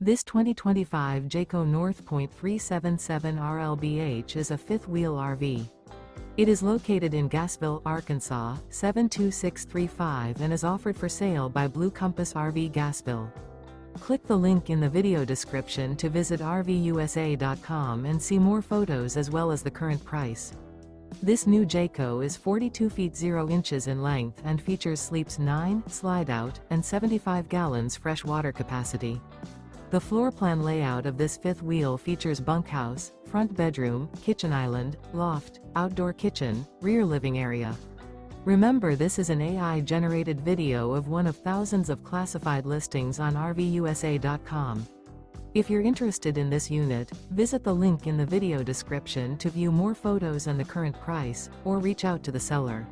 This 2025 Jayco North Point 377 RLBH is a fifth-wheel RV. It is located in Gassville, Arkansas, 72635 and is offered for sale by Blue Compass RV Gassville. Click the link in the video description to visit RVUSA.com and see more photos as well as the current price. This new Jayco is 42 feet 0 inches in length and features sleeps 9, slide-out, and 75 gallons fresh water capacity. The floor plan layout of this fifth wheel features bunkhouse, front bedroom, kitchen island, loft, outdoor kitchen, rear living area. Remember, this is an AI-generated video of one of thousands of classified listings on RVUSA.com. If you're interested in this unit, visit the link in the video description to view more photos and the current price, or reach out to the seller.